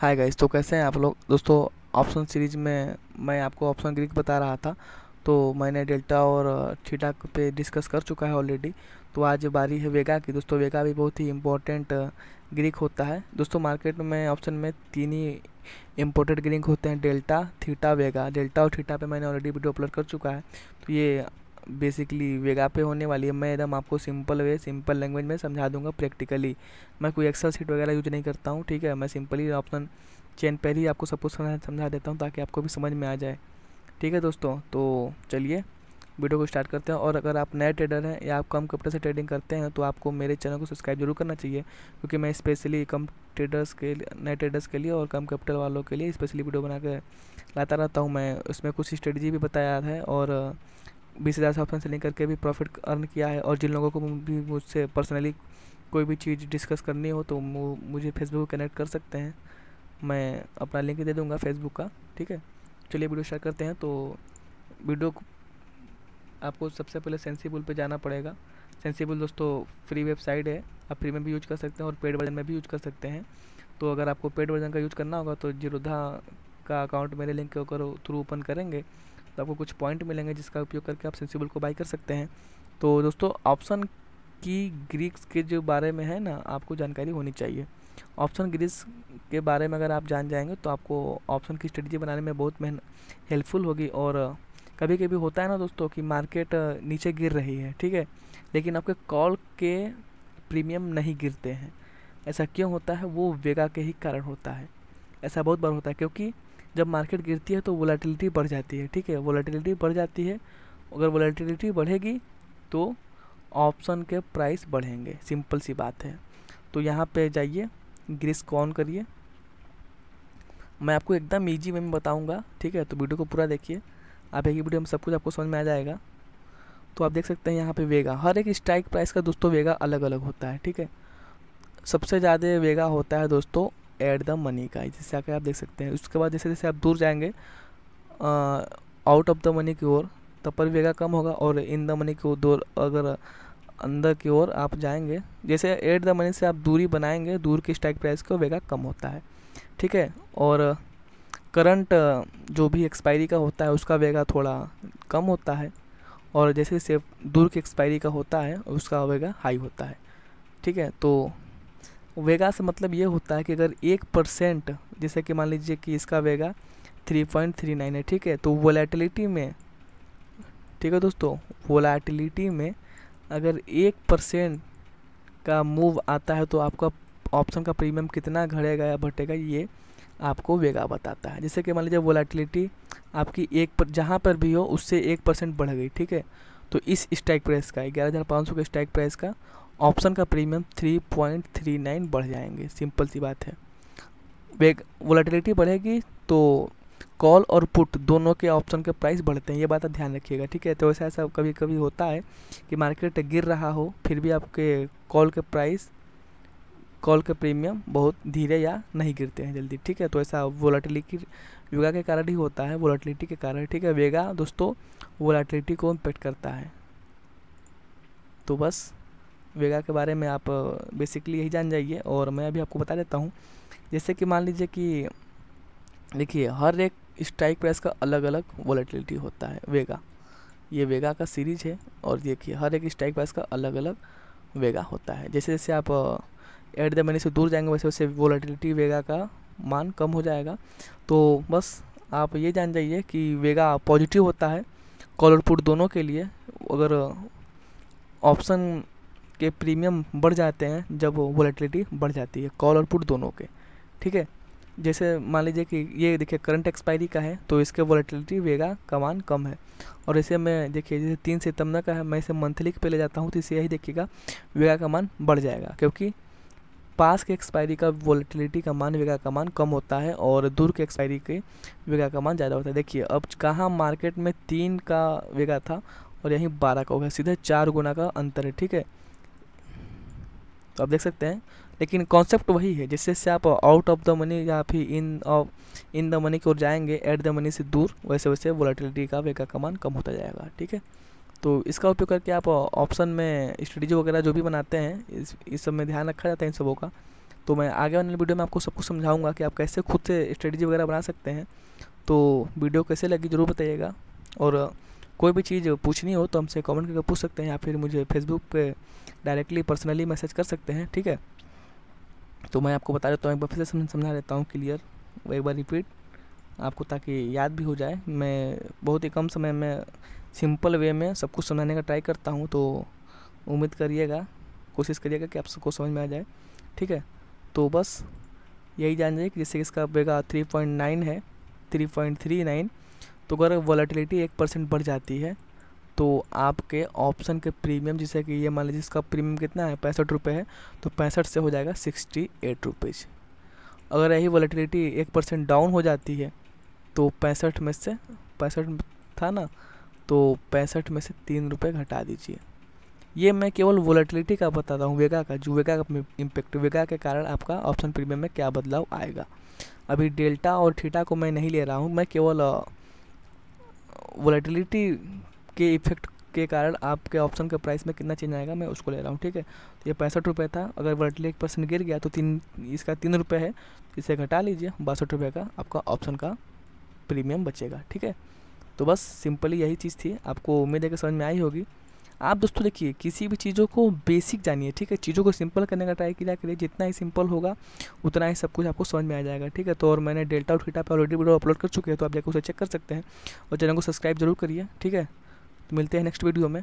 Hi guys, तो कैसे हैं आप लोग दोस्तों। ऑप्शन सीरीज में मैं आपको ऑप्शन ग्रीक बता रहा था। तो मैंने डेल्टा और थीटा पे डिस्कस कर चुका है ऑलरेडी। तो आज बारी है वेगा की। दोस्तों वेगा भी बहुत ही इम्पोर्टेंट ग्रीक होता है। दोस्तों मार्केट में ऑप्शन में तीन ही इम्पोर्टेंट ग्रीक होते हैं, डेल्टा, थीटा, वेगा। डेल्टा और थीटा पे मैंने ऑलरेडी वीडियो अपलोड कर चुका है। तो ये बेसिकली वेगा पे होने वाली है। मैं एकदम आपको सिंपल लैंग्वेज में समझा दूंगा प्रैक्टिकली। मैं कोई एक्सेल शीट वगैरह यूज नहीं करता हूँ, ठीक है। मैं सिंपली ऑप्शन चेन पर ही आपको सब कुछ समझा देता हूँ ताकि आपको भी समझ में आ जाए, ठीक है दोस्तों। तो चलिए वीडियो को स्टार्ट करते हैं। और अगर आप नए ट्रेडर हैं या आप कम कैपिटल से ट्रेडिंग करते हैं तो आपको मेरे चैनल को सब्सक्राइब जरूर करना चाहिए, क्योंकि मैं स्पेशली कम ट्रेडर्स के नए ट्रेडर्स के लिए और कम कैपिटल वालों के लिए स्पेशली वीडियो बना के लाता रहता हूँ। मैं उसमें कुछ स्ट्रेटजी भी बताया है और 20,000 से ऑप्शन सेलिंग करके भी प्रॉफिट अर्न किया है। और जिन लोगों को भी मुझसे पर्सनली कोई भी चीज़ डिस्कस करनी हो तो मुझे फेसबुक कनेक्ट कर सकते हैं। मैं अपना लिंक दे दूँगा फेसबुक का, ठीक है। चलिए वीडियो स्टार्ट करते हैं। तो वीडियो आपको सबसे पहले सेंसिबल पे जाना पड़ेगा। सेंसिबल दोस्तों फ्री वेबसाइट है, आप फ्री में भी यूज कर सकते हैं और पेड वर्जन में भी यूज कर सकते हैं। तो अगर आपको पेड वर्जन का यूज करना होगा तो जीरोधा का अकाउंट मेरे लिंक के थ्रू ओपन करेंगे तो आपको कुछ पॉइंट मिलेंगे जिसका उपयोग करके आप सेंसिबल को बाई कर सकते हैं। तो दोस्तों ऑप्शन की ग्रीक्स के जो बारे में है ना, आपको जानकारी होनी चाहिए। ऑप्शन ग्रीक्स के बारे में अगर आप जान जाएंगे तो आपको ऑप्शन की स्ट्रेटजी बनाने में बहुत हेल्पफुल होगी। और कभी कभी होता है ना दोस्तों कि मार्केट नीचे गिर रही है, ठीक है, लेकिन आपके कॉल के प्रीमियम नहीं गिरते हैं। ऐसा क्यों होता है? वो वेगा के ही कारण होता है। ऐसा बहुत बार होता है क्योंकि जब मार्केट गिरती है तो वोलेटिलिटी बढ़ जाती है, ठीक है। वोलेटिलिटी बढ़ जाती है, अगर वोलेटिलिटी बढ़ेगी तो ऑप्शन के प्राइस बढ़ेंगे, सिंपल सी बात है। तो यहाँ पे जाइए, ग्रीस को ऑन करिए। मैं आपको एकदम ईजी वे में बताऊँगा, ठीक है। तो वीडियो को पूरा देखिए, आप एक ही वीडियो में सब कुछ आपको समझ में आ जाएगा। तो आप देख सकते हैं यहाँ पे वेगा, हर एक स्ट्राइक प्राइस का दोस्तों वेगा अलग अलग होता है, ठीक है। सबसे ज़्यादा वेगा होता है दोस्तों एट द मनी का, जैसे आकर आप देख सकते हैं। उसके बाद जैसे जैसे आप दूर जाएंगे आउट ऑफ द मनी की ओर, तब पर वेगा कम होगा। और इन द मनी की ओर अगर अंदर की ओर आप जाएंगे, जैसे एट द मनी से आप दूरी बनाएंगे, दूर की स्ट्राइक प्राइस का वेगा कम होता है, ठीक है। और करंट जो भी एक्सपायरी का होता है उसका वेगा थोड़ा कम होता है। और जैसे जैसे दूर की एक्सपायरी का होता है उसका वेगा हाई होता है, ठीक है। तो वेगा से मतलब ये होता है कि अगर 1%, जैसे कि मान लीजिए कि इसका वेगा 3.39 है, ठीक है। तो वोलेटिलिटी में, ठीक है दोस्तों, वोलेटिलिटी में अगर 1% का मूव आता है तो आपका ऑप्शन का प्रीमियम कितना घटेगा या घटेगा ये आपको वेगा बताता है। जैसे कि मान लीजिए वोलेटिलिटी आपकी जहाँ पर भी हो उससे 1% बढ़ गई, ठीक है। तो इस स्ट्राइक प्राइस का 11,500 के स्ट्राइक प्राइस का ऑप्शन का प्रीमियम 3.39 बढ़ जाएंगे, सिंपल सी बात है। वोलेटिलिटी बढ़ेगी तो कॉल और पुट दोनों के ऑप्शन के प्राइस बढ़ते हैं, ये बात आप ध्यान रखिएगा, ठीक है। तो ऐसा कभी कभी होता है कि मार्केट गिर रहा हो फिर भी आपके कॉल के प्रीमियम बहुत धीरे या नहीं गिरते हैं जल्दी, ठीक है। तो ऐसा वोलेटिलिटी वेगा के कारण ही होता है, वोलेटिलिटी के कारण, ठीक है। वेगा दोस्तों वोलेटिलिटी को इम्पेक्ट करता है। तो बस वेगा के बारे में आप बेसिकली यही जान जाइए। और मैं अभी आपको बता देता हूँ, जैसे कि मान लीजिए कि देखिए हर एक स्ट्राइक प्राइस का अलग अलग वोलेटिलिटी होता है वेगा, ये वेगा का सीरीज है। और देखिए हर एक स्ट्राइक प्राइस का अलग अलग वेगा होता है। जैसे जैसे आप एट द मनी से दूर जाएंगे वैसे वैसे वोलेटिलिटी वेगा का मान कम हो जाएगा। तो बस आप ये जान जाइए कि वेगा पॉजिटिव होता है कॉल और पुट दोनों के लिए। अगर ऑप्शन के प्रीमियम बढ़ जाते हैं जब वोलेटिलिटी बढ़ जाती है कॉल और पुट दोनों के, ठीक है। जैसे मान लीजिए कि ये देखिए करंट एक्सपायरी का है तो इसके वोलेटिलिटी वेगा का मान कम है। और इसे मैं देखिए जैसे 3 सितंबर का है, मैं इसे मंथली पे ले जाता हूँ तो इसे यही देखिएगा वेगा का मान बढ़ जाएगा, क्योंकि पास के एक्सपायरी का वोलेटिलिटी का मान वेगा का मान कम होता है और दूर के एक्सपायरी के वेगा का मान ज़्यादा होता है। देखिए अब कहाँ मार्केट में 3 का वेगा था और यहीं 12 का हो गया, सीधे 4 गुना का अंतर है, ठीक है। तो आप देख सकते हैं, लेकिन कॉन्सेप्ट वही है। जैसे जैसे आप आउट ऑफ द मनी या फिर इन द मनी की ओर जाएंगे एट द मनी से दूर, वैसे वैसे वोलेटिलिटी का वेगा का मान कम होता जाएगा, ठीक है। तो इसका उपयोग करके आप ऑप्शन में स्ट्रेटजी वगैरह जो भी बनाते हैं इस सब में ध्यान रखा जाता है इन सबों का। तो मैं आगे वाले वीडियो में आपको सब कुछ समझाऊंगा कि आप कैसे खुद से स्ट्रेटजी वगैरह बना सकते हैं। तो वीडियो कैसे लगी ज़रूर बताइएगा, और कोई भी चीज़ पूछनी हो तो हमसे कमेंट करके पूछ सकते हैं, या फिर मुझे फेसबुक पे डायरेक्टली पर्सनली मैसेज कर सकते हैं, ठीक है। तो मैं आपको बता देता हूँ, एक बार फिर से समझा देता हूँ क्लियर, एक बार रिपीट आपको, ताकि याद भी हो जाए। मैं बहुत ही कम समय में सिंपल वे में सब कुछ समझाने का ट्राई करता हूँ, तो उम्मीद करिएगा, कोशिश करिएगा कि आप सबको समझ में आ जाए, ठीक है। तो बस यही जान जाइए कि जैसे इसका वेगा 3.9 है, 3.39, तो अगर वॉलेटिलिटी 1% बढ़ जाती है तो आपके ऑप्शन के प्रीमियम, जैसे कि ये मान लीजिए इसका प्रीमियम कितना है, 65 रुपये है, तो 65 से हो जाएगा 68 रुपीज़। अगर यही वॉलेटिलिटी 1% डाउन हो जाती है तो 65 में से, 65 था ना, तो 65 में से 3 रुपये घटा दीजिए। ये मैं केवल वॉलेटिलिटी का बताता हूँ, वेगा का, जो वेगा का इम्पेक्ट, वेगा के कारण आपका ऑप्शन प्रीमियम में क्या बदलाव आएगा। अभी डेल्टा और थीटा को मैं नहीं ले रहा हूँ, मैं केवल वॉलेटिलिटी के इफेक्ट के कारण आपके ऑप्शन के प्राइस में कितना चेंज आएगा मैं उसको ले रहा हूँ, ठीक है। तो ये 65 रुपये था, अगर वॉलेटिलिटी 1% गिर गया तो इसका 3 रुपये है, इसे घटा लीजिए, 62 रुपये का आपका ऑप्शन का प्रीमियम बचेगा, ठीक है। तो बस सिंपली यही चीज़ थी, आपको उम्मीद है कि समझ में आई होगी। आप दोस्तों देखिए, किसी भी चीज़ों को बेसिक जानिए, ठीक है, चीज़ों को सिंपल करने का ट्राई किया करिए, जितना ही सिंपल होगा उतना ही सब कुछ आपको समझ में आ जाएगा, ठीक है। तो और मैंने डेल्टा और थीटा पर ऑलरेडी वीडियो अपलोड कर चुके हैं, तो आप जाकर उसे चेक कर सकते हैं, और चैनल को सब्सक्राइब जरूर करिए, ठीक है। तो मिलते हैं नेक्स्ट वीडियो में।